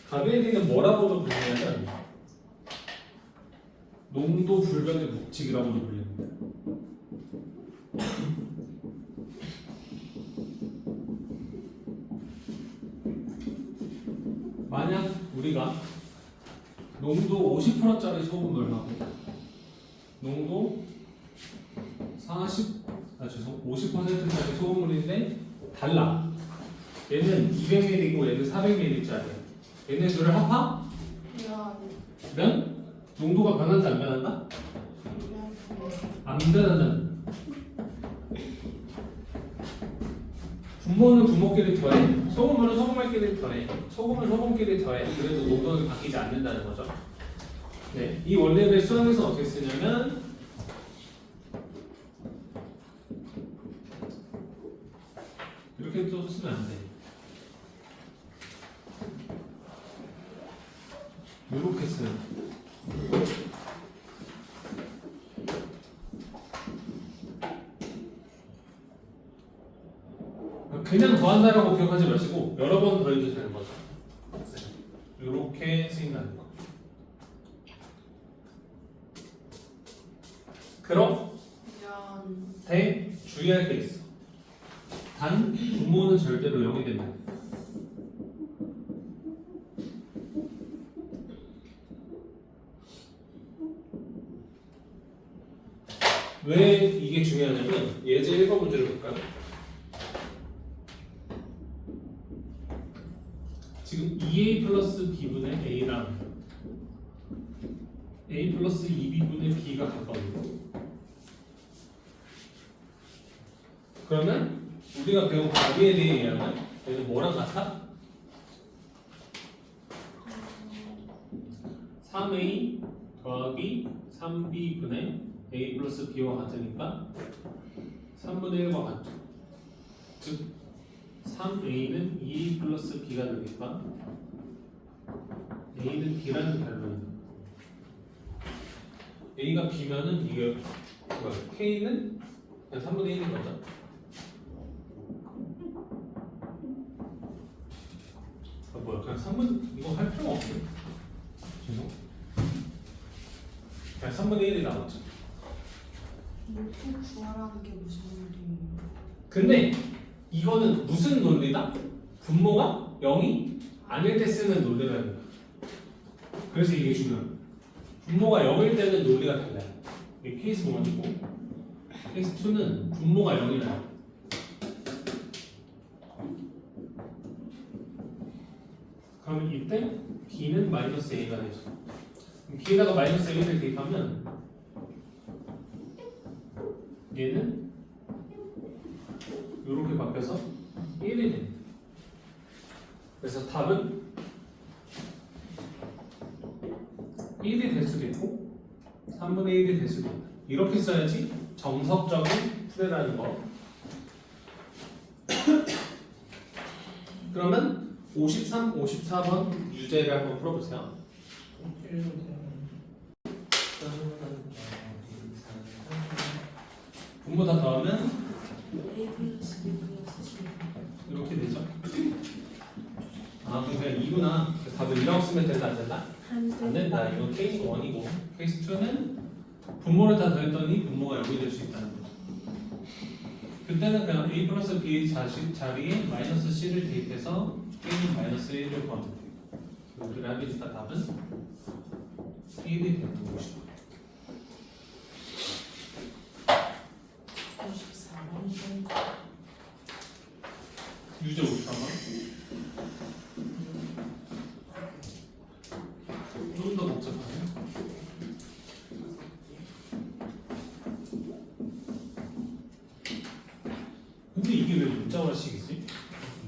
가베리는 뭐라고도 불리냐면 농도 불변의 법칙이라고도 불립니다. 만약 우리가 농도 50%짜리 소금을 하고 농도 50%짜리 소금물인데 달라. 얘는 200ml고 얘는 400ml짜리. 얘네 둘을 합하? 면 농도가 변한다 안 변한다? 안 변한다. 분모는 분모끼리 더해, 소금물은 소금물끼리 더해, 소금은 소금끼리 더해. 그래도 농도는 바뀌지 않는다는 거죠. 네, 이 원리를 수학에서 어떻게 쓰냐면 이렇게 또 쓰면 안 돼. 이렇게 쓰면 그냥 더한다라고 기억하지 마시고 여러 번 더해도 되는 거죠. 이렇게 쓰인다는 거. 그런데 주의할 게 있어. 단 분모는 절대로 0이 됩니다. 왜 이게 중요하냐면 예제 1번 문제를 볼까요? 지금 2a 플러스 b분의 a랑 a 플러스 2b분의 b가 가까워요. 그러면 우리가 배운 관계에 대해 이해하면 얘는 뭐랑 같아? 3a 더하기 3b분의 a 플러스 b와 같으니까 3분의 1과 같죠. 즉 3a는 2a 플러스 b가 되니까 a는 b라는 결론입니다. a가 b면은 이게 뭐야? k는 그냥 3분의 1인 거죠. 아 뭐야? 그냥 3분 이거 할 필요가 없네. 죄송. 그냥 3분의 1이 나왔죠. 이렇게 구하라는 게 무슨 말이에요? 근데 이거는 무슨 논리다? 분모가 0이 아닐 때 쓰는 논리라는 거죠. 그래서 이게 중요해요. 분모가 0일 때는 논리가 달라요. 이게 케이스 1이고 케이스 2는 분모가 0이라요. 그러면 이때 b는 마이너스 a가 되죠. b에다가 마이너스 a를 대입하면 얘는 이렇게 바뀌어서 1이 됩니다. 그래서 답은 1이 될 수도 있고 3분의 1이 될 수도 있다. 이렇게 써야지 정석적인 풀이라는 거. 그러면 53, 54번 유제를 한번 풀어보세요. 분모 다 더하면 A 플러스 B 플러스 C. 이렇게 되죠. 아 그냥 2구나. 답을 2라고 쓰면 된다 안 된다? 안 된다. 이건 케이스 1이고 케이스 2는 분모를 다 더했더니 분모가 0이 될 수 있다는 거죠. 그때는 그냥 a 플러스 b 자리에 마이너스 c를 대입해서 k는 마이너스 1을 구하면 돼요. 이렇게 하니까 답은 1이 되는 것이고. 54번. 유제 54번. 좀 더 복잡하네. 근데 이게 왜 문자화식이지?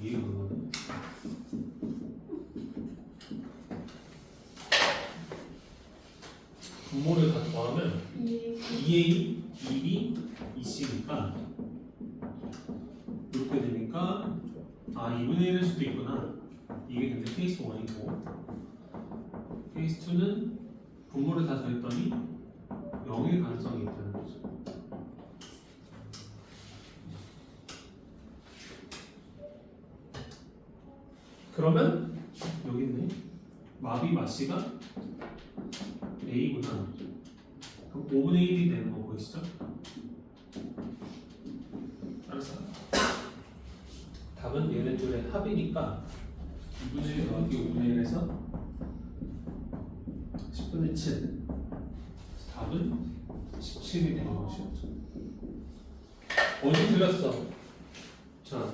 이게 그거는 분모를 다 더하면 2a, 2b, 2c니까 이렇게 되니까 아 2분의 1일 수도 있구나. 이게 근데 케이스 1이고 케이스 2는 분모를 다 더했더니 0일 가능성이 있다는 거죠. 그러면 여기 있네. 마비 마씨가 A구나. 그럼 5분의 1이 되는 거 보이시죠? 알았어. 답은 얘네 둘의 합이니까 2분의 1 더하기 5분의 1에서 10분의 7. 답은 17이 되는 것이었죠. 어디 틀렸어? 자,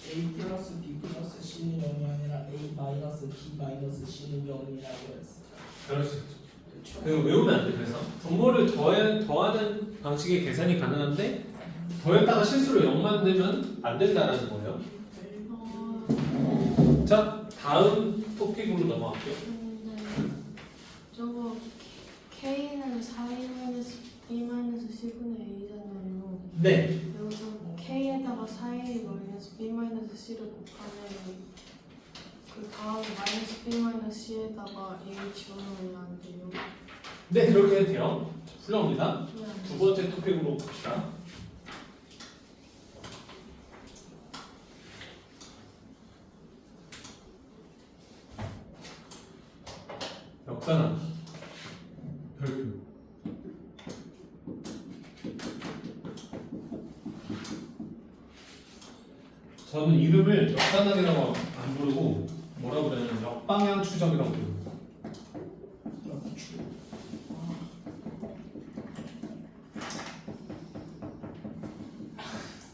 A 플러스 B 플러스 C는 0이 아니라 A 마이너스 B 마이너스 C는 0이라고 했어요. 그럴 수 있죠. 그거 외우면 안 돼. 그래서 분모를 더하는 방식의 계산이 가능한데 더했다가 실수로 0 만들면 안 된다라는 거예요. 자, 다음 토픽으로 넘어갈게요. 근데 저거 K는 4A-B-C분의 A잖아요. 네. 여기서 K에다가 4A-B-C를 곱하면 그 다음 -B-C에다가 A 집어넣으면 안 돼요. 네, 그렇게 해도 돼요. 훌륭합니다. 네. 두 번째 토픽으로 갑시다. 역사나 별표. 저는 이름을 역사학이라고 안 부르고 뭐라고 그러냐면 역방향 추적이라고 부릅니다.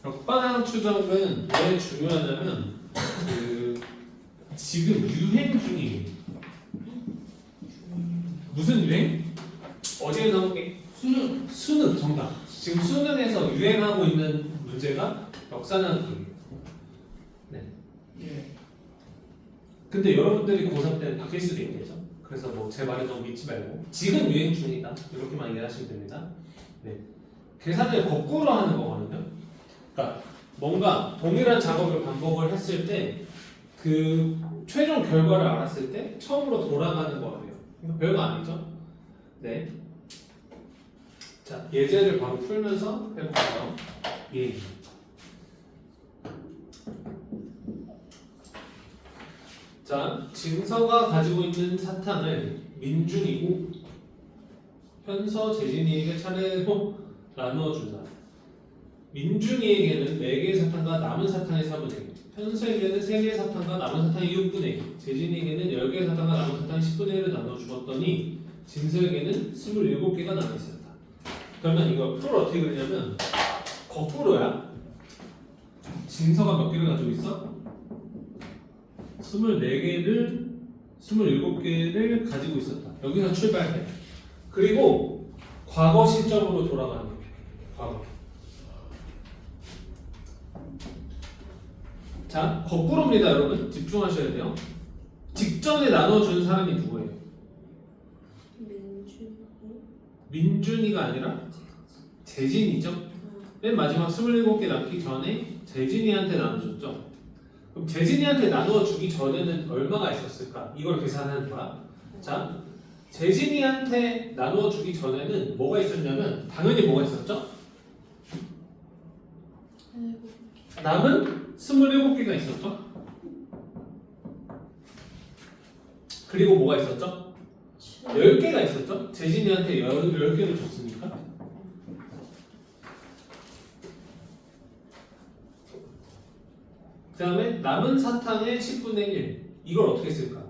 역방향 추적은 왜 중요하냐면 지금 유행 중이에요. 무슨 유행? 어디에 나온 게? 수능. 수능 정답. 지금 수능에서 유행하고 있는 문제가 역사학이에요. 네. 예. 근데 여러분들이 고3 때는 바뀔 수도 있겠죠. 그래서 뭐 제 말에 너무 믿지 말고 지금 유행 중이다 이렇게만 이해하시면 됩니다. 네. 계산을 거꾸로 하는 거거든요. 그러니까 뭔가 동일한 작업을 반복을 했을 때 그 최종 결과를 알았을 때 처음으로 돌아가는 거예요. 이거 별거 아니죠? 네. 자, 예제를 바로 풀면서 해볼까요? 예. 자, 진서가 가지고 있는 사탕을 민준이고 현서, 재진이에게 차례로 나누어 준다. 민준이에게는 4개의 사탕과 남은 사탕의 4분의 1, 현서에게는 3개의 사탕과 남은 사탕의 6분의 1, 재진이에게는 10개의 사탕과 남은 사탕의 10분의 1을 나눠 주었더니 진서에게는 27개가 남아 있었다. 그러면 이거 풀을 어떻게 그리냐면 거꾸로야. 진서가 몇 개를 가지고 있어? 24개를 27개를 가지고 있었다. 여기서 출발해. 그리고 과거 시점으로 돌아가는 거예요. 과거. 자, 거꾸로입니다, 여러분. 집중하셔야 돼요. 직전에 나눠준 사람이 누구예요? 민준이가 아니라 재진이죠. 맨 마지막 27개 남기 전에 재진이한테 나눠줬죠. 그럼 재진이한테 나눠주기 전에는 얼마가 있었을까? 이걸 계산하는 거야. 자, 재진이한테 나눠주기 전에는 뭐가 있었냐면 당연히 뭐가 있었죠? 남은 27개가 있었죠? 그리고 뭐가 있었죠? 10개가 있었죠? 재진이한테 10개를 줬으니까. 그 다음에 남은 사탕의 10분의 1. 이걸 어떻게 쓸까?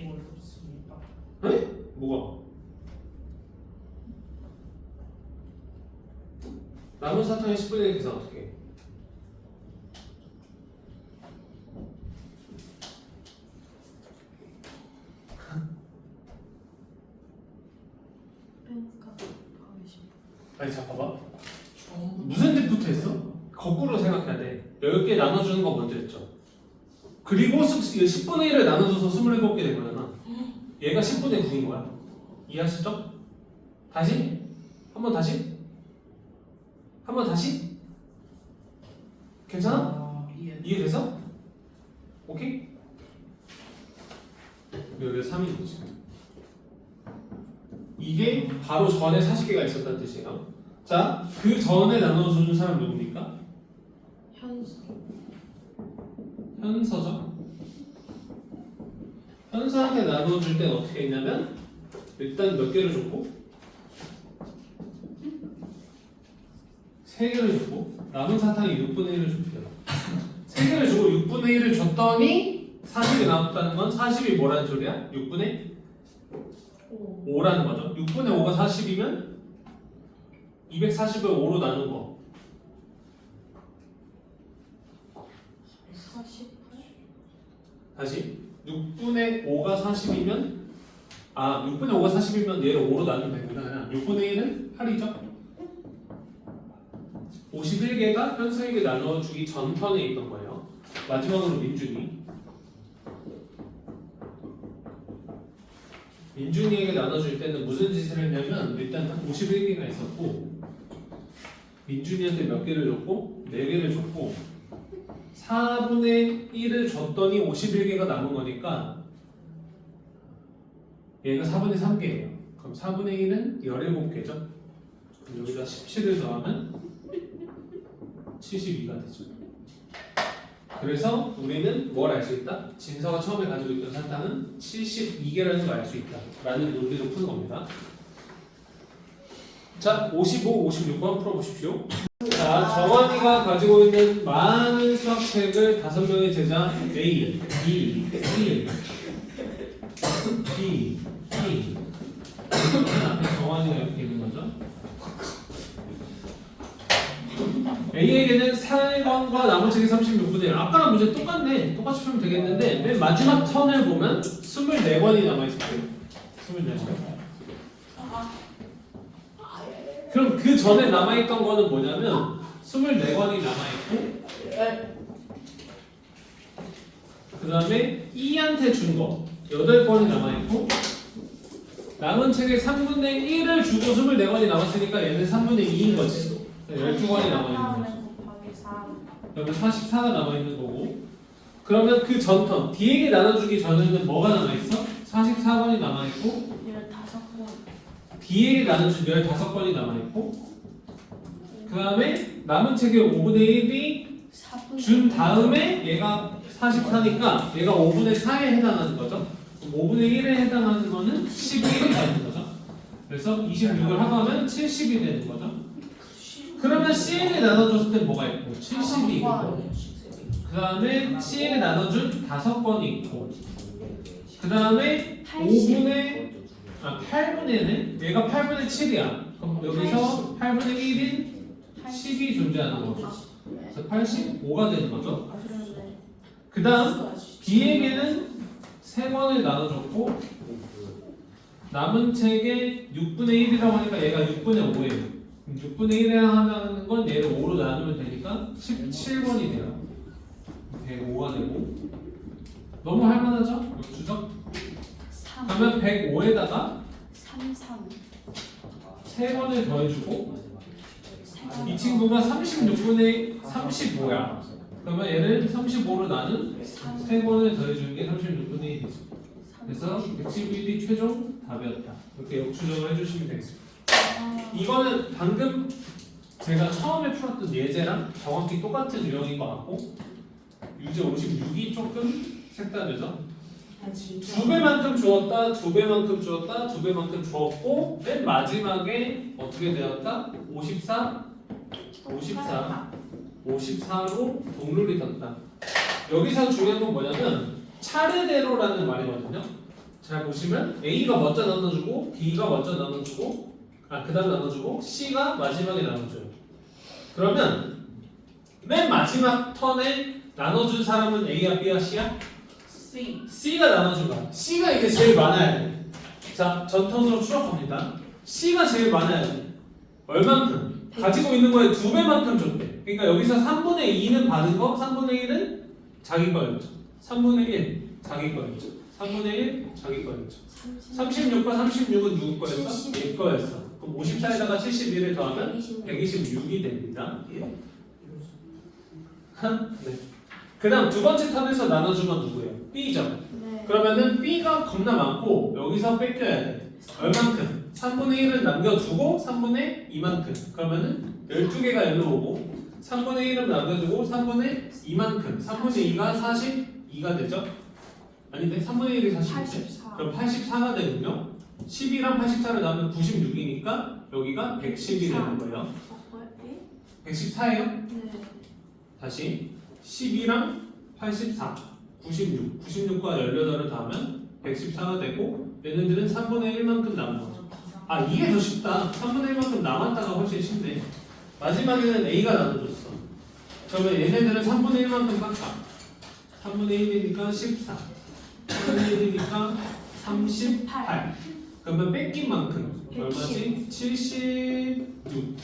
어렵습니다. 에? 뭐가? 남은 사탕의 10분의 1 계산 어떻게 해? 아니 자 봐봐. 무슨 뜻부터 했어? 거꾸로 생각해야 돼. 10개 나눠주는 거 먼저 했죠. 그리고 10분의 1을 나눠줘서 27개 된 거잖아. 얘가 10분의 9인 거야. 이해하시죠? 다시? 한번 다시? 한번 다시? 괜찮아? 예. 이해돼서? 오케이? 여기가 3인 거지. 이게 바로 전에 40개가 있었다는 뜻이에요. 자, 그 전에 나눠주는 사람 누굽니까? 현서. 현서죠. 현수한테 나눠줄 땐 어떻게 했냐면 일단 몇 개를 줬고 3개를 줬고 남은 사탕이 6분의 1을 줍니다. 3개를 주고 6분의 1을 줬더니 40이 남았다는 건 40이 뭐라는 소리야? 6분의 5라는 거죠. 6분의 5가 40이면 240을 5로 나눈 거 48? 다시 6분의 5가 40이면 6분의 5가 40이면 얘를 5로 나누면 되구나. 6분의 1은 8이죠. 51개가 현수에게 나눠주기 전 턴에 있던 거예요. 마지막으로 민준이에게 나눠줄 때는 무슨 짓을 했냐면 일단 51개가 있었고 민준이한테 몇 개를 줬고 4개를 줬고 4분의 1을 줬더니 51개가 남은 거니까 얘가 4분의 3개예요. 그럼 4분의 1은 17개죠. 그럼 여기다 17을 더하면 72가 되죠. 그래서 우리는 뭘 알 수 있다? 진서가 처음에 가지고 있던 사탕은 72개라는 걸 알 수 있다 라는 논리로 푸는 겁니다. 자, 55, 56번 풀어보십시오. 자, 정환이가 가지고 있는 많은 수학책을 5명의 제자 A, B, C, D, E 앞에 정환이가 이렇게 있는 거죠. A에게는 4번과 남은 책이 36분의 1. 아까랑 문제 똑같네. 똑같이 풀면 되겠는데 맨 마지막 턴을 보면 24번이 남아있을 거예요. 24번. 그럼 그 전에 남아있던 거는 뭐냐면 24권이 남아있고 그 다음에 E한테 준 거 8권이 남아있고 남은 책의 3분의 1을 주고 24권이 남았으니까 얘는 3분의 2인 거지. 12권이 남아있는 거지. 그러면 44가 남아있는 거고 그러면 그 전 턴 D에게 나눠주기 전에는 뭐가 남아있어? 44권이 남아있고 15번. D에게 나눠준 15권이 남아있고 그 다음에 남은 책의 5분의 1이 준 다음에 얘가 44니까 얘가 5분의 4에 해당하는 거죠. 5분의 1에 해당하는 거는 11이 되는 거죠. 그래서 26을 합하면 70이 되는 거죠. 그러면 C에게 나눠줬을 때 뭐가 있고 70이 있고 그 다음에 C에게 나눠준 5번이 있고 그 다음에 8분의 1은 얘가 8분의 7이야. 그럼 여기서 8분의 1인 10이 존재하는 거죠. 그래서 85가 되는 거죠. 그 다음 B에게는 3번을 나눠줬고 남은 책의 6분의 1이라고 하니까 얘가 6분의 5예요. 6분의 1에 하는 건 얘를 5로 나누면 되니까 17번이 돼요. 105가 되고 너무 할만하죠? 주적? 그러면 105에다가 3번을 더해주고 이 친구가 36분의 35야. 그러면 얘를 35로 나눈 3번을 더해주는 게 36분의 1이죠. 그래서 111이 최종 답이었다. 이렇게 역추적을 해주시면 되겠습니다. 이거는 방금 제가 처음에 풀었던 예제랑 정확히 똑같은 유형인 것 같고 유제 56이 조금 색다르죠. 2배만큼 주었다, 2배만큼 주었다, 2배만큼 주었고 맨 마지막에 어떻게 되었다? 54로 동률이 떴다. 여기서 중요한 건 뭐냐면 차례대로라는 말이거든요. 잘 보시면 A가 먼저 나눠주고 B가 먼저 나눠주고 그 다음 나눠주고 C가 마지막에 나눠줘요. 그러면 맨 마지막 턴에 나눠준 사람은 A야 B야 C야? C가 나눠준 거야. C가 이게 제일 많아야 돼. 자, 전 턴으로 추락합니다. C가 제일 많아야 돼. 얼만큼? 가지고 있는 거에 2배만큼 줬대. 그러니까 여기서 3분의 2는 받은 거, 3분의 1은 자기 거였죠. 3분의 1 자기 거였죠. 3분의 1 자기 거였죠. 36과 36은 누구 거였어? 얘 거였어. 그럼 54에다가 71을 더하면 126이 됩니다. 네. 그 다음 두 번째 턴에서 나눠주면 누구예요? B죠. 네. 그러면은 B가 겁나 많고 여기서 뺏겨야 돼. 얼만큼? 3분의 1을 남겨두고 3분의 2만큼. 그러면은 12개가 일로 오고 3분의 1은 남겨두고 3분의 2만큼. 3분의 2가 42가 되죠. 아닌데 3분의 1이 40인데 84. 그럼 84가 되군요. 10이랑 84를 나누면 96이니까 여기가 110이 되는 거예요. 114예요? 네. 다시 12랑 84 96과 18을 더하면 114가 되고 얘네들은 3분의 1만큼 남은 거죠. 아 이게 더 쉽다. 3분의 1만큼 남았다가 훨씬 쉽네. 마지막에는 A가 나눠줬어. 그러면 얘네들은 3분의 1만큼 깎아. 3분의 1이니까 14 3분의 1이니까 38 그러면 뺏긴 만큼 얼마지? 76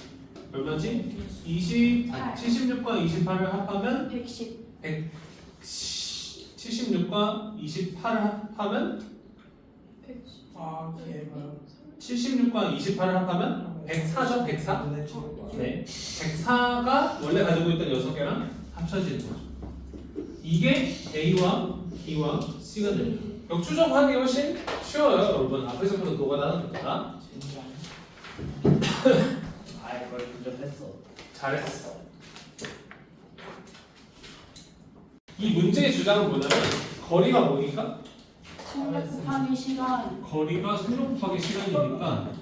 얼마지? 28 76과 28을 합하면 110. 76과 28을 합하면 110. 아 개발 76과 28을 합하면 104죠? 104? 네 104가 원래 가지고 있던 6개랑 합쳐지는 거죠. 이게 A와 B와 C가 됩니다. 역추적하기 훨씬 쉬워요 여러분. 앞에서부터 노가다 하는 거다. 진짜 아이 그걸 근접했어. 잘했어. 이 문제의 주장은 뭐냐면 거리가 뭐니까? 순간 곱하기 시간. 거리가 속력 곱하기 시간이니까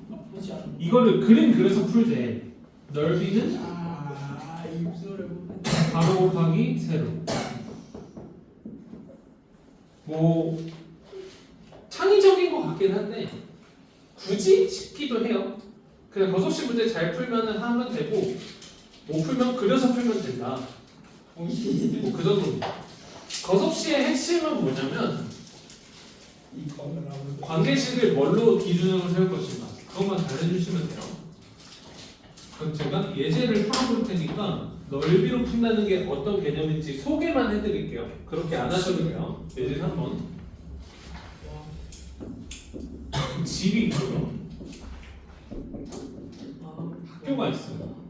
나쁘지 않아. 이거를 그림 그려서 풀재. 넓이는 아 입술을 가로 곱하기 세로. 뭐 창의적인 것 같긴 한데 굳이 싶기도 해요. 그냥 거속시 문제 잘 풀면은 하면 되고 못 풀면 그려서 풀면 된다. 뭐 그 정도입니다. 거속시의 핵심은 뭐냐면 이거는 아무 관계식을 뭘로 기준으로 세울 것인가 그것만 잘 해주시면 돼요. 그럼 제가 예제를 풀어볼 테니까 넓이로 푼다는 게 어떤 개념인지 소개만 해드릴게요. 그렇게 안 하셔도 돼요. 예제 3번 집이 있고요. 학교가 있어요.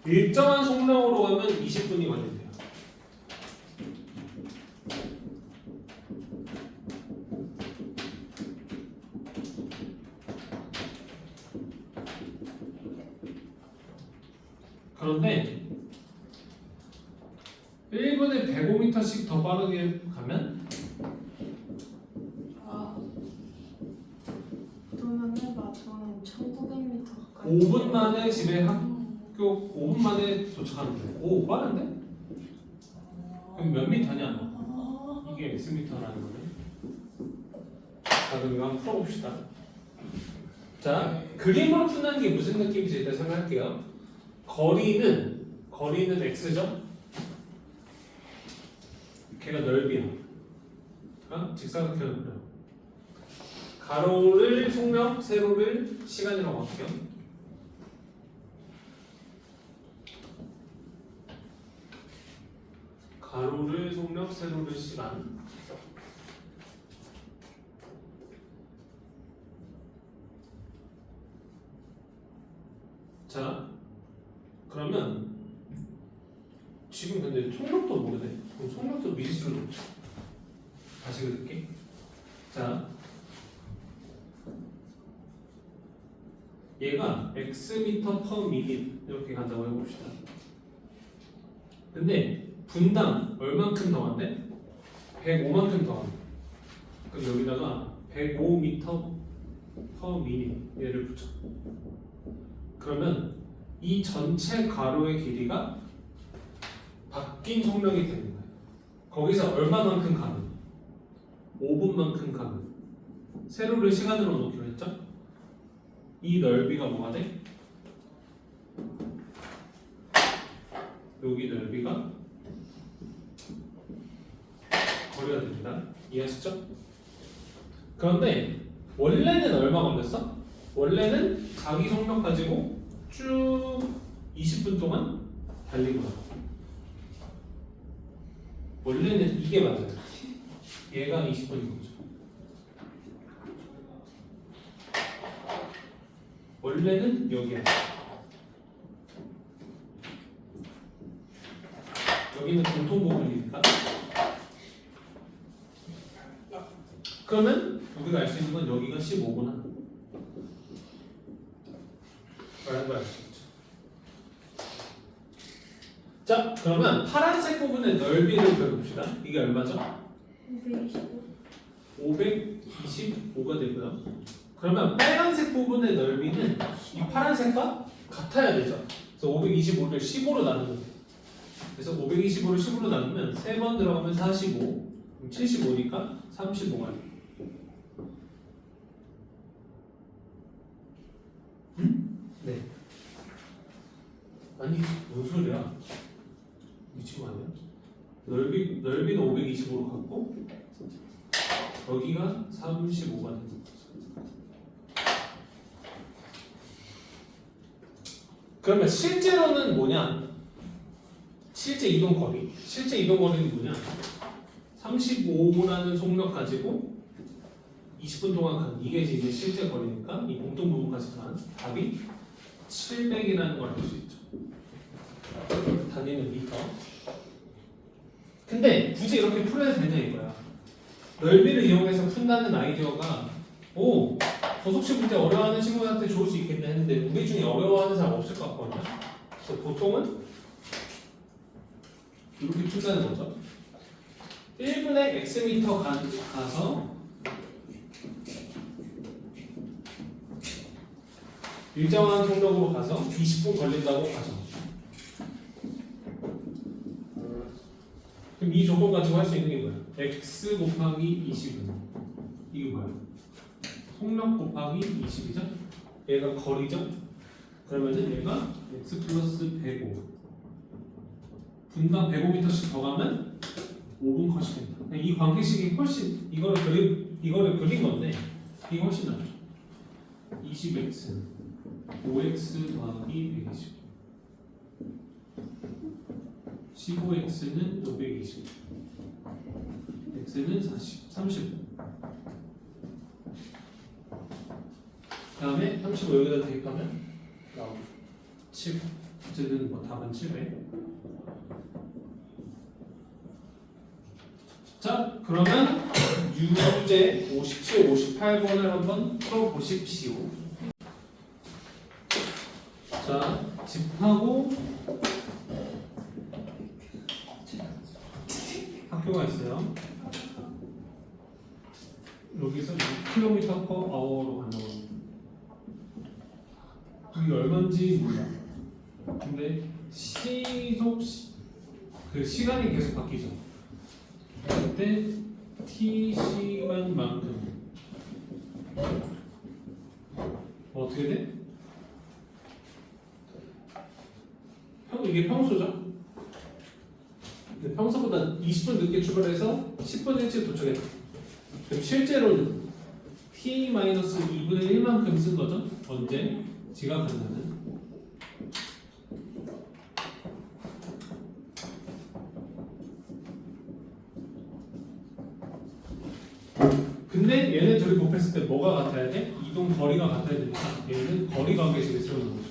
일정한 속력으로 가면 20분이 걸린대요. 그런데 1분에 105m씩 더 빠르게 가면 아. 그러면은 저는 1900m 가까이. 5분 만에 집에 학교 5분 만에 도착하는데 오 빠른데? 그럼 몇 미터냐? 이게 S미터라는 거네. 자 그럼 이거 한번 풀어봅시다. 자 그림으로 푼다는 게 무슨 느낌인지 일단 설명할게요. 거리는 X죠? 걔가 넓이야. 직사각형을 그려. 가로를 속력, 세로를 시간이라고 할게요. 가로를 속력, 세로를 시간. 자, 그러면 지금 근데 속력도 모르네. 그럼 속력도 미지수로 놓자. 다시 그릴게. 자, 얘가 x미터 per minute 이렇게 간다고 해봅시다. 근데 분당 얼만큼 더한대? 105만큼 더한대. 그럼 여기다가 105m per minute 얘를 붙여. 그러면 이 전체 가로의 길이가 바뀐 속력이 되는 거예요. 거기서 얼마만큼 가는? 5분만큼 가는. 세로를 시간으로 놓기로 했죠? 이 넓이가 뭐가 돼? 여기 넓이가 거리가 됩니다. 이해하시죠? 그런데 원래는 얼마 걸렸어? 원래는 자기 속력 가지고 쭉 20분 동안 달린 거야. 원래는 이게 맞아요. 얘가 20분인 거죠. 원래는 여기야. 여기는 공통 부분이니까. 그러면 우리가 알 수 있는 건 여기가 15구나. 라는 걸 알 수 있죠. 자, 그러면 파란색 부분의 넓이를 그려봅시다. 이게 얼마죠? 525가 되고요. 그러면 빨간색 부분의 넓이는 이 파란색과 같아야 되죠. 그래서 525를 15로 나누면 돼요. 그래서 525를 15로 나누면 3번 들어가면 45, 그럼 75니까 35가 돼요. 네. 아니, 뭔 소리야? 미친 거 아니야? 넓이는 525로 갖고 여기가 35가 되는 거죠. 그러면 실제로는 뭐냐? 실제 이동 거리는 뭐냐? 35라는 속력 가지고 20분 동안 간 이게 이제 실제 거리니까 이 공통 부분까지 간 답이 700이라는 걸 알 수 있죠. 다니는 미터. 근데 굳이 이렇게 풀어야 되냐 이거야. 넓이를 이용해서 푼다는 아이디어가 도속시 문제 어려워하는 친구들한테 좋을 수 있겠네 했는데 우리 중에 어려워하는 사람 없을 것 같거든요. 그래서 보통은 이렇게 푼다는 거죠. 1분의 x미터 가서 일정한 속력으로 가서 20분 걸린다고 가죠. 그럼 이 조건 가지고 할 수 있는 게 뭐야? x 곱하기 20은 이게 뭐야? 속력 곱하기 20이죠? 얘가 거리죠? 그러면은 얘가 x 플러스 105 분당 105m씩 더 가면 5분 컷이 된다. 이 관계식이 훨씬 이거를 그린 건데 이게 훨씬 낫죠. 20x 5x 더하기 120 15x는 520 x는 30 그 다음에 35 여기다 대입하면 나오고 7 어쨌든 뭐 답은 700. 자, 그러면 유제 57, 58번을 한번 풀어보십시오. 자, 집하고 학교가 있어요. 여기서 6km/h로 간다고 합니다. 이게 얼마인지 몰라. 근데 그 시간이 계속 바뀌죠. 그때 t 시간만큼 어떻게 돼? 이게 평소죠. 근데 평소보다 20분 늦게 출발해서 10분 일찍 도착했다. 그럼 실제로는 t-2분의 1만큼 쓴 거죠. 언제? 지각한다는. 근데 얘네 둘이 곱했을 때 뭐가 같아야 돼? 이동 거리가 같아야 되니까 얘는 거리 관계식을 세우는 거죠.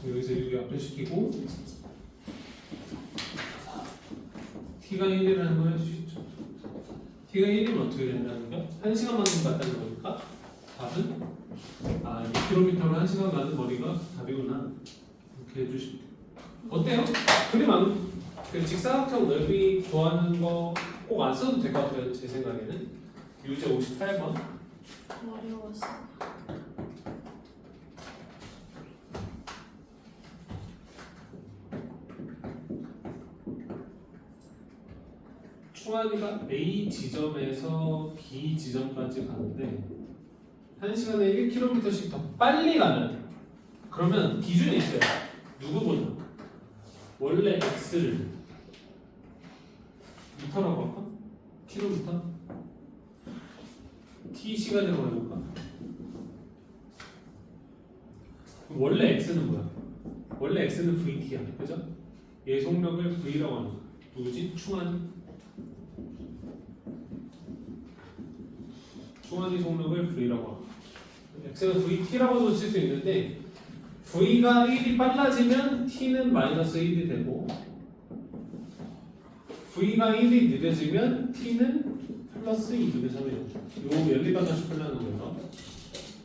여기서 6이 앞에시키고 t가 1이라는 걸 할 수 있죠. t가 1이면 어떻게 된다는 거? 1시간만큼 갔다는 거니까 답은 6km로 1시간 가는 거리가 답이구나. 이렇게 해주시면 돼요. 어때요? 그림 그 직사각형 넓이 구하는 거 꼭 안 써도 될 것 같아요. 제 생각에는 유제 58번 어려웠어. 충환이가 A 지점에서 B 지점까지 가는데 1시간에 1km씩 더 빨리 가면 그러면 기준이 있어요. 누구보다 원래 x를 미터라고 할까? 킬로미터? t 시간으로 해볼까? 원래 x는 뭐야? 원래 x는 vt야, 그죠? 얘 속력을 v라고 하는 거야. 누구지? 충환이 속력을 v라고 하고 x는 vt라고도 쓸 수 있는데 v가 1이 빨라지면 t는 마이너스 1이 되고 V가 1이 느려지면 T는 플러스 2분의 3이 됩니다. 요 연립방정식 풀려는 거예요.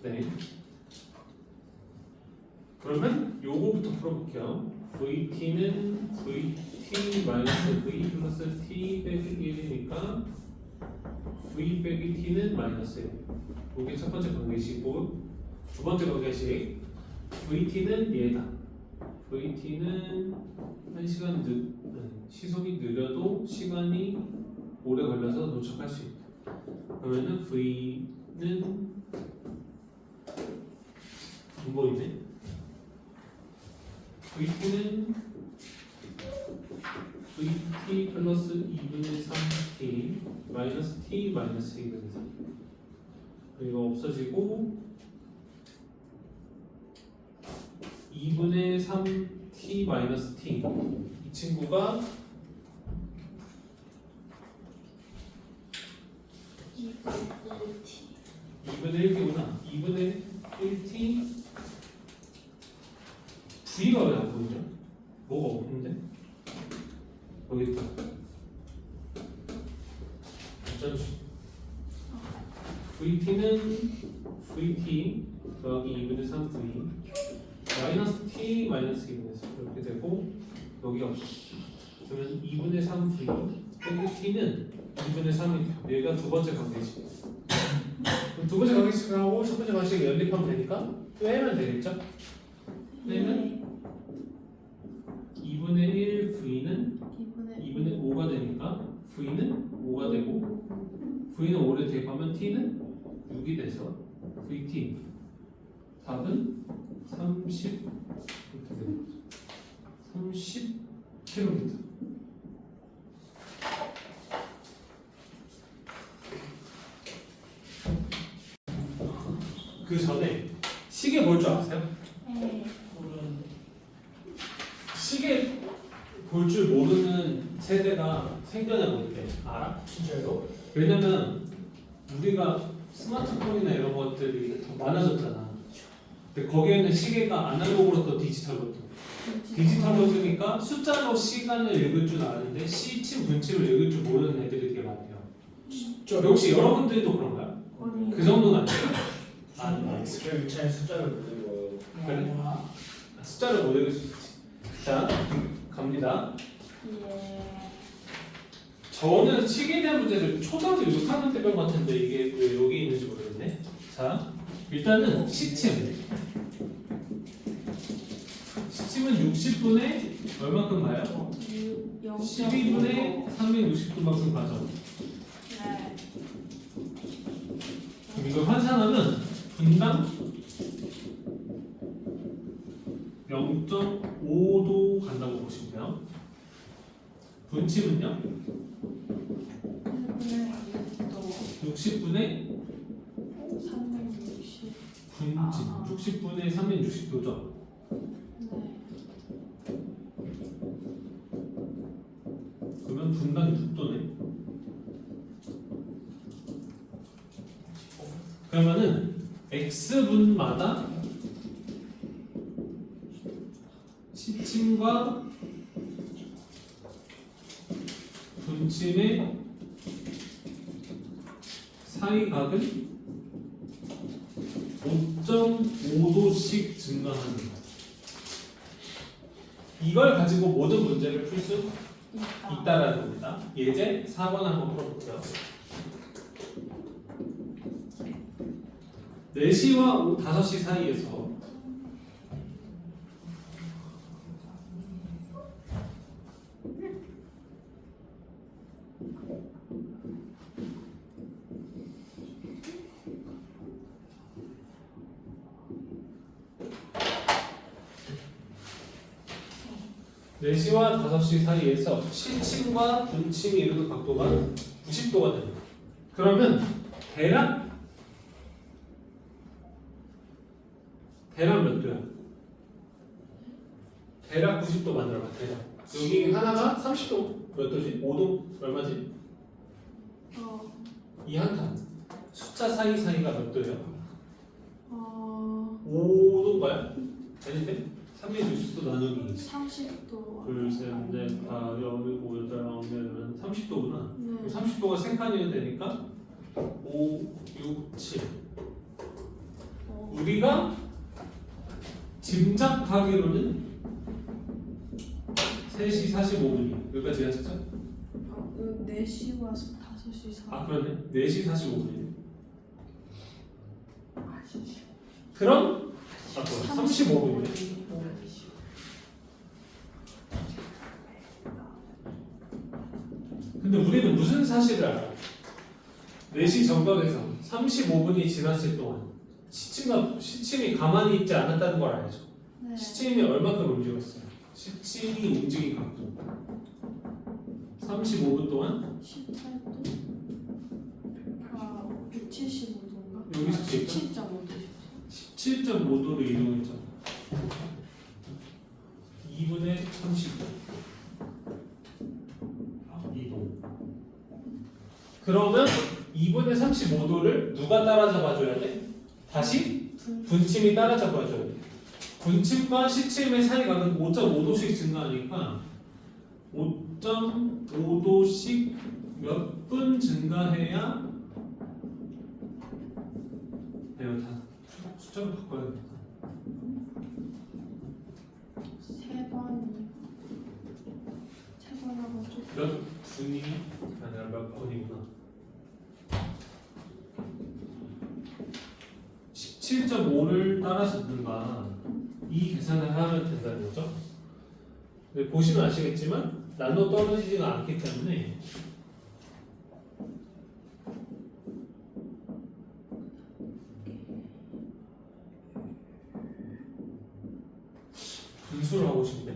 네. 그러면 요거부터 풀어볼게요. VT는 VT 마이너스 V 플러스 T 빼기 1이니까 V 빼기 T는 마이너스 1. 이게 첫 번째 관계식이고 두 번째 관계식 VT는 얘다. VT는 1시간 시속이 느려도 시간이 오래 걸려서 도착할 수 있다. 그러면은 V는 안 보이네. VT는 VT 플러스 2분의 3T 마이너스 T 마이너스 2분의 3. 이거 없어지고 2분의 3T 마이너스 T. 이 친구가 2분의 1T구나. 2분의 1T V가 왜 안 보이죠? 뭐가 없는데? 여기 있다. 어쩐지. VT는 VT 더하기 2분의 3V 마이너스 T 마이너스 2분의 3 이렇게 되고 여기가 없어. 그러면 2분의 3V 빼기 T는 2분의 3이 돼요. 얘가 두 번째 관계식. 그럼 두 번째 관계식하고 첫 번째 관계식 연립하면 되니까 빼면 되겠죠? 빼면 2분의 1 V는 2분의 5가 되니까 V는 5가 되고 V는 5를 대입하면 T는 6이 돼서 VT 답은 30 이렇게 되는 거죠. 30km. 그 전에 시계 볼 줄 아세요? 네. 시계 볼 줄 모르는 세대가 생겨나고 있대. 알아? 진짜요? 왜냐면 우리가 스마트폰이나 이런 것들이 더 많아졌잖아. 근데 거기에는 시계가 아날로그로부터 디지털로 디지털로 뜨니까 숫자로 시간을 읽을 줄 아는데 시침 분침을 읽을 줄 모르는 애들이 되게 많대요. 진짜. 혹시 여러분들도 그런가요? 아니. 그 정도는 아니에요. 엑스트라 유치한 숫자를 못 읽어요. 그래? 숫자를 못 읽을 수 있지. 자, 갑니다. 예. 저는 시계에 대한 문제를 초등학교 6학년 때 배운 것 같은데 이게 왜 여기 있는지 모르겠네. 자, 일단은 시침. 시침은 60분에 얼마큼 가요? 12분에 360분만큼 가죠. 네. 그럼 이걸 환산하면 분당 0.5도 간다고 보시면 돼요. 분침은요? 60분에 360. 분침. 60분에 360도죠. 네. 그러면 분당 6도네. 그러면은 x분마다 시침과 분침의 사이각은 5.5도씩 증가하는 거예요. 이걸 가지고 모든 문제를 풀 수 있다라는 겁니다. 예제 4번 한번 풀어볼게요. 4시와 5시 사이에서 (4시와 5시) 사이에서 시침과 분침이 이루는 각도가 90도가 됩니다. 그러면 대략 몇 도야? 대략 90도 만들어봐. 대략 여기 하나가 30도 몇 도지? 5도 얼마지? 이 한 칸 숫자 사이가 몇 도예요? 5도인가요? 아닌데? 360도 나누기 30도. 둘, 셋, 넷, 다, 열고, 여덟, 아홉, 열, 30도구나. 네. 30도가 세 칸이어야 되니까 5, 6, 7. 우리가 짐작하기로는 3시 45분이 여기까지 하셨죠? 4시 와서 5시 4분. 아 그러네 4시 45분이네. 그럼 35분이네. 근데 우리는 무슨 사실을 알아? 4시 정각에서 35분이 지났을 동안 시침이 가만히 있지 않았다는 걸 알죠? 네. 시침이 얼마큼 움직였어요? 시침이 움직인 각도 35분 동안 18도. 6, 75도인가? 여기서 찍까? 17.5도. 17.5도로 이동했죠. 2분의 35 이동. 그러면 2분의 35도를 누가 따라잡아줘야 돼? 다시 분침이 따라잡아줘야 돼. 분침과 시침의 사이각은 5.5도씩 증가하니까 5.5도씩 몇 분 증가해야 내가 다 숫자를 바꿔야겠다. 3번 하고 좀. 몇 분이 아니라 몇 번이구나. 17.5를 따라잡는가 이 계산을 하면 된다는 거죠. 근데 보시면 아시겠지만 나눠 떨어지지가 않기 때문에 분수를 하고 싶네.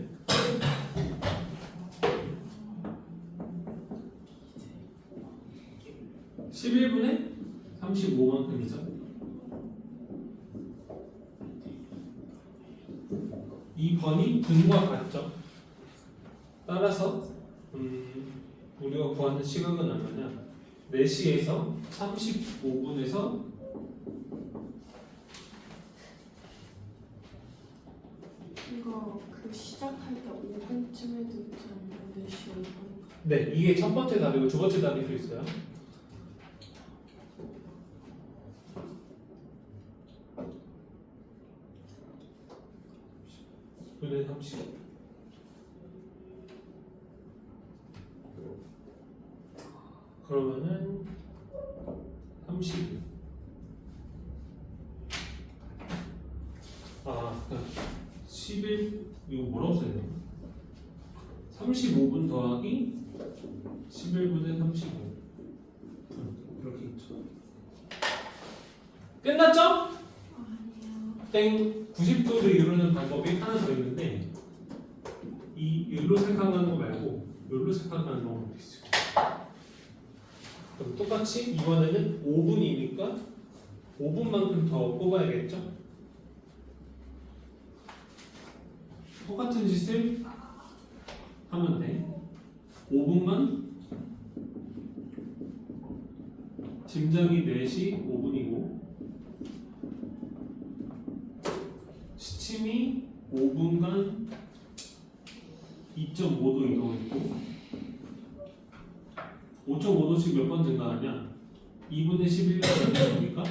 (11분의) 35만큼이죠. 이 번이 분과 같죠. 따라서 우리가 구하는 시각은 얼마냐? 4시에서 35분에서 이거 그 시작할 때 5분쯤 해도 있잖아요. 4시 5분. 네, 이게 첫 번째 답이고 두 번째 답이 또 있어요. 분의 30. 그러면은 30. 아, 11 이거 뭐라고 써야 되나? 35분 더하기 11분의 35분 이렇게 있죠. 끝났죠? 아니요. 땡 90도를 이루는 방법이 하나 더 있는데 이 일로 생각하는 거 말고 여기로 생각하는 방법이 있어요. 그럼 똑같이 이번에는 5분이니까 5분만큼 더 뽑아야겠죠? 똑같은 짓을 하면 돼. 5분만 짐작이 4시 5분이고 시침이 5분간 2.5도 이동했고 5.5도씩 몇 번 증가하냐? 2분의 11분이니까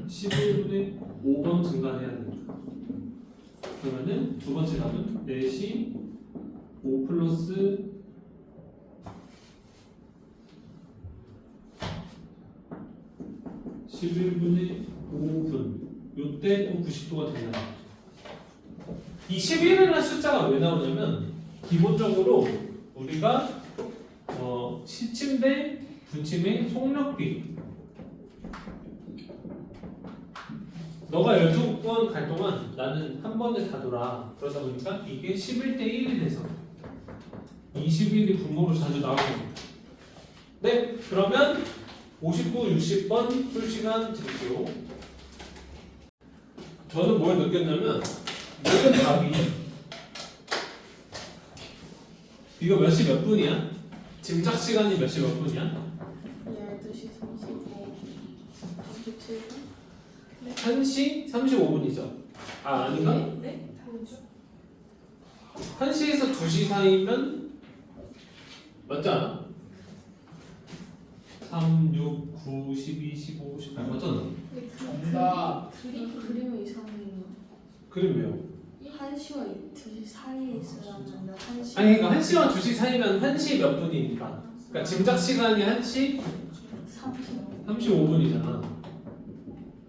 11분의 5번 증가해야 됩니다. 그러면은 두 번째 답은 4시 5 플러스 11분의 5분 요때 또 90도가 된다. 이 11이라는 숫자가 왜 나오냐면 기본적으로 우리가 시침 대 분침의 속력비 너가 12번 갈 동안 나는 한 번에 다 돌아. 그러다 보니까 이게 11대 1이 돼서 21이 분모로 자주 나올 겁니다. 네, 그러면 59, 60번 풀 시간 드릴게요. 저는 뭘 느꼈냐면 모든 답이 이거 몇 시 몇 분이야? 짐작 시간이 몇 시 몇 분이야? 12시 35, 37분? 1시 35분이죠. 아 아닌가? 네? 1시에서 2시 사이면 맞지 않아? 3, 6, 9, 12, 15, 18 맞잖아. 정답. 그림이 이상해요. 그림 왜요? 1시와 2시 사이에 있어야 하는데 1시. 아니 그러니까 1시와 2시 사이면 1시 몇 분이니까. 그러니까 짐작 시간이 1시 30. 35분이잖아.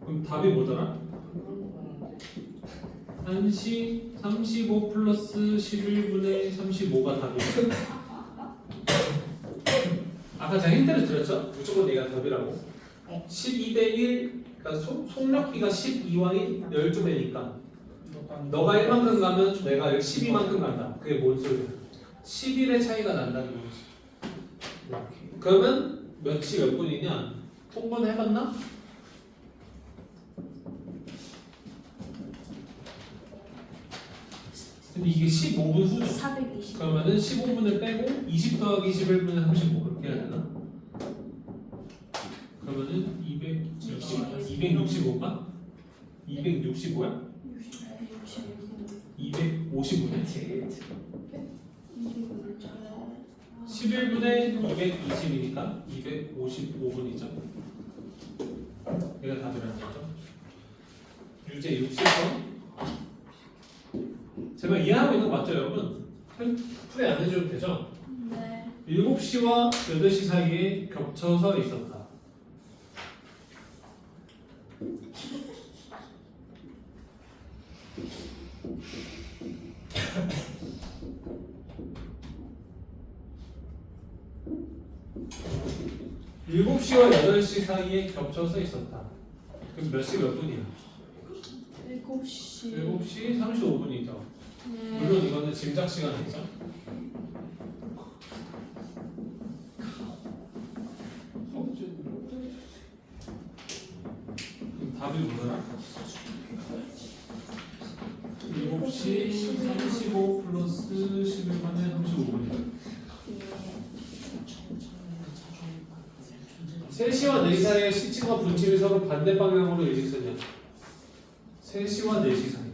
그럼 답이 뭐더라? 1시 35 플러스 11분의 35가 답이야. 아까 제가 힌트를 드렸죠? 무조건 얘가 답이라고. 12대 1, 그러니까 속력비가 12와 1, 12배니까 너가 1만큼 가면 내가 12만큼 간다. 그게 뭔 소리야? 11의 차이가 난다는 거지. 이렇게. 그러면 몇 시 몇 분이냐? 통분 해봤나? 근데 이게 15분 후죠. 420. 그러면은 15분을 빼고 20 더하기 21분의 35 그렇게 해야 되나? 그러면은 265가? 265야? 255네? 11분의 220이니까 255분이죠. 얘가 답이라는 거죠. 유제 60번. 제가 이해하고 있는 거 맞죠, 여러분? 풀이 안 해줘도 되죠? 네. 7시와 8시 사이에 겹쳐서 있었다. 일곱 시와 8시 사이에 겹쳐서 있었다. 그럼 몇 시 몇 분이야? 7시. 7시 35분이죠. 네. 물론 이거는 짐작 시간이죠. 그럼 답이 뭐더라? 7시 35 플러스 11분의 35분이죠. 3시와 4시 사이에 시침과 분침이 서로 반대 방향으로 일직선이야. 3시와 4시 사이.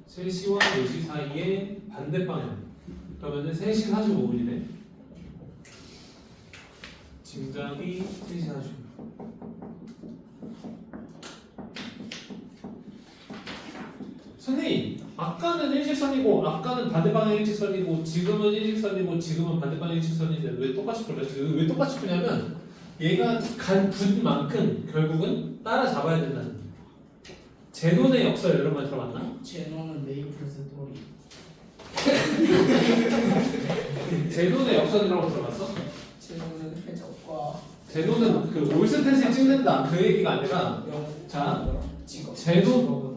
세 시와 4시 사이에 반대 방향. 그러면은 3시 45분이네. 짐작이 3시 45분. 선생님, 아까는 일직선이고, 아까는 반대 방향 일직선이고, 지금은 일직선이고, 지금은 반대 방향 일직선인데 왜 똑같이 풀렸어요? 왜 똑같이 푸냐면 얘가 간 분만큼 결국은 따라잡아야 된다는 거예요. 제논의 역사 이런 말 들어봤나? 제노는 메이플 스토리. 제논의 역사라고 들어봤어? 제노는 해적과 제논은 그 올스탯을 찍는다 그 얘기가 아니라 자, 직업. 제노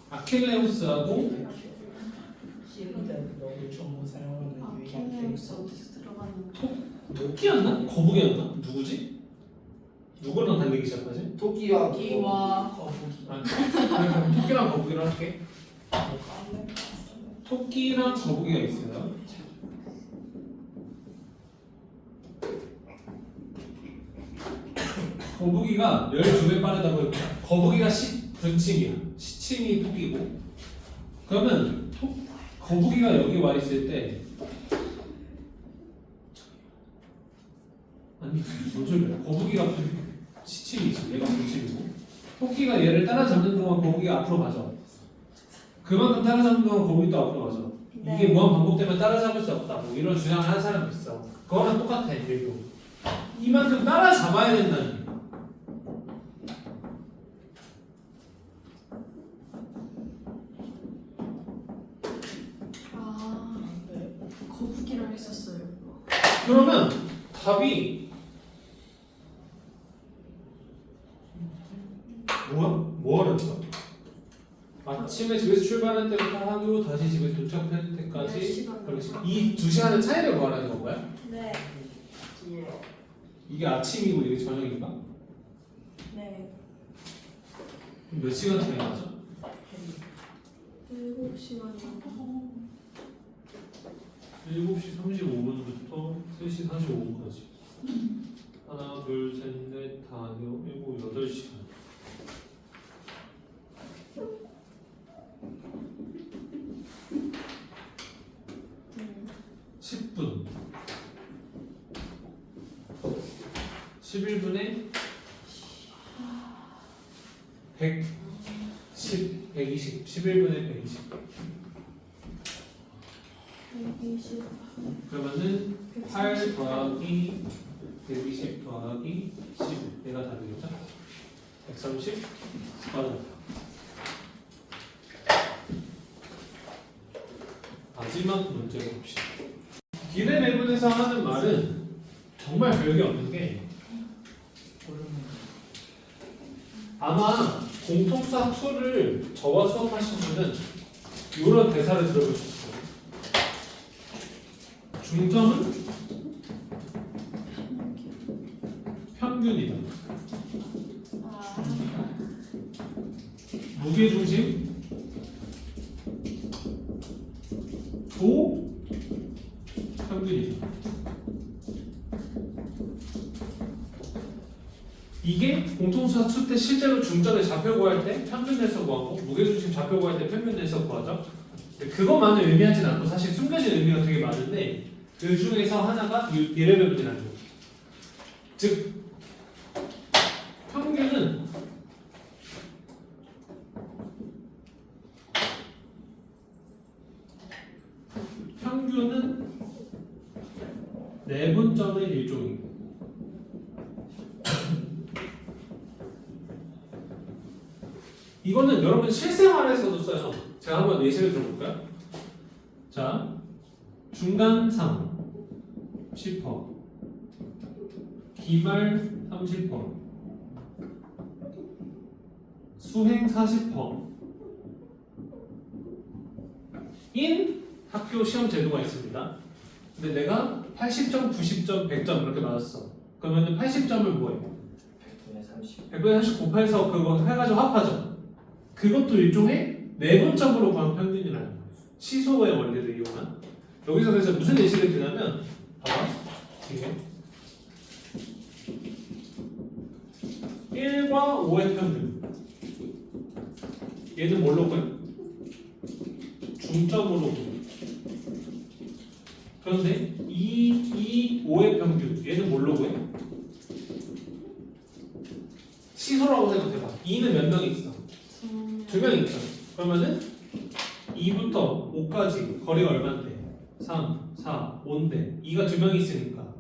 아킬레우스하고 히든 럭을 전부 사용하는 유일한 캔네우스 캐릭터. 어디서 들어가는 토끼였나? 거북이였나? 누구지? 누구랑 달리기 시작하지? 토끼와 토끼와 거북이. 아, 그럼 토끼랑 거북이를 할게. 토끼랑 거북이가 있어요. 거북이가 12배 빠르다 보니까 거북이가 분침이야. 시침이 토끼고. 그러면 거북이가 여기 와 있을 때 아니 뭔 소리야? 거북이가 시침이지. 얘가 분침이고. 토끼가 얘를 따라잡는 동안 거북이가 앞으로 가죠. 그만큼 따라잡는 동안 거북이도 앞으로 가죠. 이게 무한 반복되면 따라잡을 수 없다. 뭐 이런 주장을 하는 사람이 있어. 그거랑 똑같아. 얘도 이만큼 따라잡아야 된다는 얘기야. 거북이랑 했었어요. 그러면 답이 뭐 하는 거야? 아침에 집에서 출발할 때부터 하고 다시 집에 도착할 몇 때까지 시간 이 2시간의 차이를 말하는 건가요? 네. 이게 아침이고 이게 저녁인가? 네. 그럼 몇 시간 차이 나죠? 7시간이요. 7시 35분부터 3시 45분까지. 하나, 둘, 셋, 넷, 다, 일곱, 8시간. 네. 10분. 11분에 110, 120, 11분에 120. 120. 그러면은 8 더하기 120 더하기 10 얘가 답이겠죠? 130 맞아. 마지막 문제 봅시다. 기대 배분에서 하는 말은 정말 별게 없는 게 아마 공통사 2를 저와 수업하신 분은 이런 대사를 들어보셨을 거예요. 중점은 평균이다. 무게중심 도 평균이다. 이게 공통수사 2 때 실제로 중점의 좌표 구할 때 평균 내서 구하고 무게중심 좌표 구할 때 평균 내서 구하죠. 그것만을 의미하진 않고 사실 숨겨진 의미가 되게 많은데 그 중에서 하나가 비례 배분이라는 거죠. 즉 평균은 내분점의 일종이고 이거는 여러분 실생활에서도 써요. 제가 한번 예시를 들어볼까요? 자, 중간상 10%, 기말 30%, 수행 40%, 인 학교 시험 제도가 있습니다. 근데 내가 80점, 90점, 100점 이렇게 맞았어. 그러면 80점을 뭐해? 100분의 30. 100분의 30 곱해서 그거 해가지고 합하죠. 그것도 일종의 내분점으로 구한 평균이라는 거예요. 시소의 원리를 이용한. 여기서 그래서 무슨 예시를 드냐면 봐봐. 이게 1과 5의 평균. 얘는 뭘로 구해? 중점으로 구해. 그런데 2, 5의 평균. 얘는 뭘로 구해? 시소라고 생각해봐. 2는 몇 명이 있어? 2명이 있죠. 그러면은 2부터 5까지 거리가 얼마인데? 3, 4, 5인데 2가 2명이 있으니까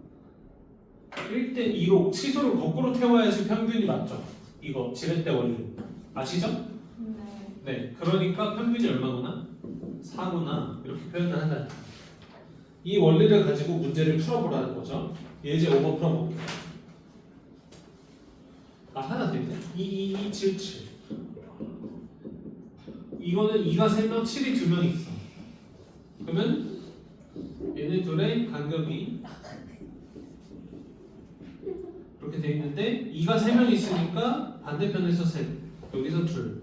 1대 2로 시소를 거꾸로 태워야지 평균이 맞죠? 이거 지렛대 원리 아시죠? 네. 네. 그러니까 평균이 얼마구나? 4구나 이렇게 표현을 한다. 이 원리를 가지고 문제를 풀어보라는 거죠. 예제 5번 풀어볼게요. 아 하나 더 있네. 2, 7, 7. 이거는 2가 3명, 7이 2명 있어. 그러면 얘네 둘의 간격이 이렇게 돼 있는데 2가 3명 있으니까 반대편에서 셋, 여기서 둘.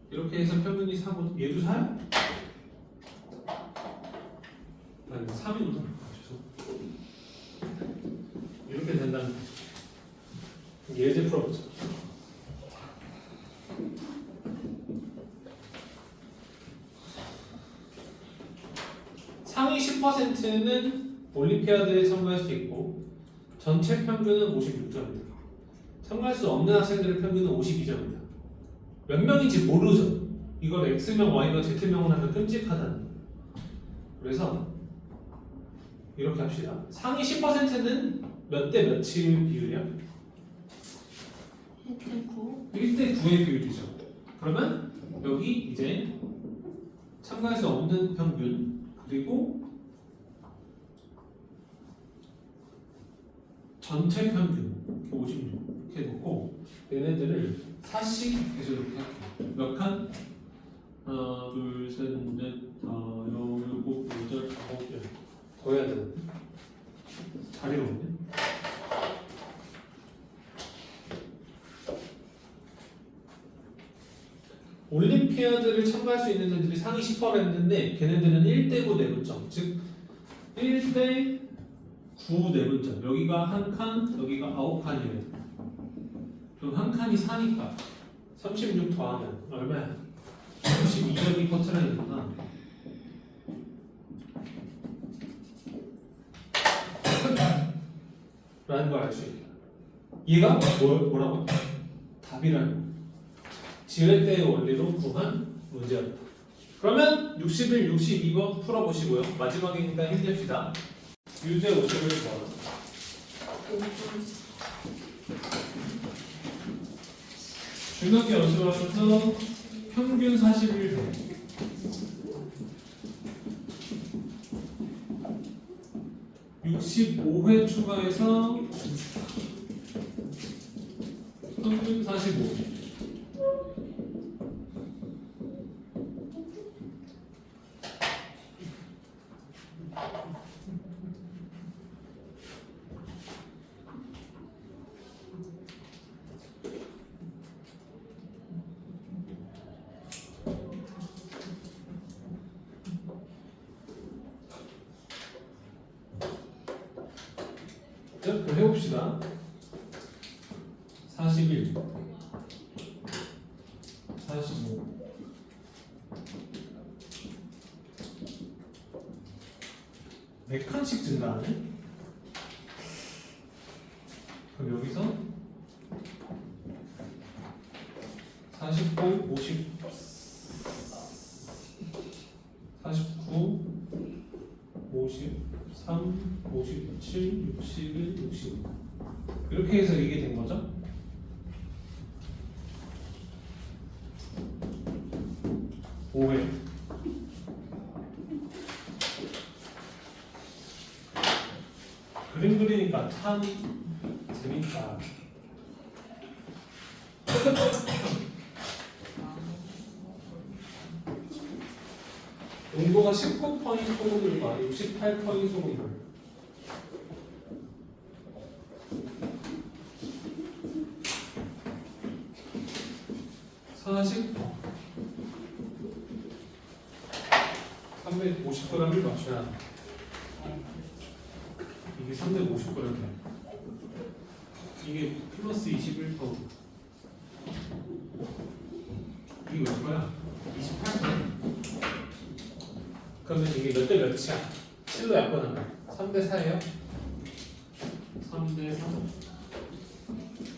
이렇게 해서 평균이 4고 얘도 4야? 아니 3이구나. 죄송. 이렇게 된다는 거죠. 예제 풀어보자. 상위 10%는 올림피아드에 참가할 수 있고 전체 평균은 56점입니다. 참가할 수 없는 학생들의 평균은 52점입니다. 몇 명인지 모르죠. 이걸 X명, Y명, Z명을 하면 끔찍하다는 거예요. 그래서 이렇게 합시다. 상위 10%는 몇 대 몇일 비율이야? 1대 9. 1대 9의 비율이죠. 그러면 여기 이제 참가할 수 없는 평균 그리고 전체 평균 56 이렇게 놓고 얘네들을 4씩 해서 이렇게 할게요. 몇 칸? 하나, 둘, 셋, 넷, 다, 여, 일곱, 여덟, 아홉, 열. 더 해야 되는데 자리가 없네. 올림피아드를 참가할 수 있는 애들이 상위 10%를 했는데 걔네들은 1대9 내분점 즉 1대 9 내분점. 여기가 한 칸, 여기가 9칸이에요. 그럼 한 칸이 4니까 36 더하면 얼마야? 62점이 커트라인이구나. 라는 걸 알 수 있다. 얘가 뭐라고? 답이라는 거. 지렛대의 원리로 구한 문제였다. 그러면 61, 62번 풀어보시고요. 마지막이니까 힘냅시다. 유제 51번. 중학교 연습하면서 평균 41회. (65회) 추가해서 평균 45. 자, 그럼 해봅시다. 41, 45. 네 칸씩 증가하네? 그럼 여기서 49, 50, 49, 53, 57, 61, 60 이렇게 해서 이게 된 거죠? (5회) 그림 그리니까 참 재밌다. 농도가 19% 소금물과 68% 소금물. (40) 350g을 맞춰야 한다. 이게 350g이야. 이게 플러스 21%. 이게 몇 거야? 28%. 그러면 이게 몇 대 몇이야? 7로 약분하면 3대 4예요? 3대 3.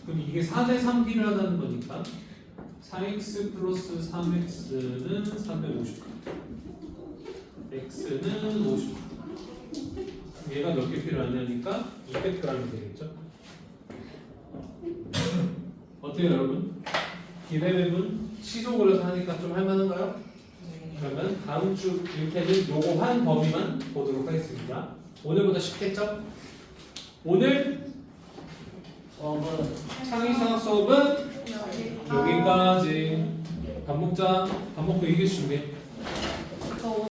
그럼 이게 4대 3 필요하다는 거니까 4x 플러스 3x는 350g, x는 50g. 얘가 몇 개 필요하냐니까 200g이 되겠죠? 어때요 여러분? 기대맵은 시속을 해서 하니까 좀 할만한가요? 그러면 다음 주 일태는 요거 한 범위만 보도록 하겠습니다. 오늘보다 쉽겠죠? 오늘 창의사학 수업은 여기까지. 밥 먹자. 밥 먹고 얘기해 준비.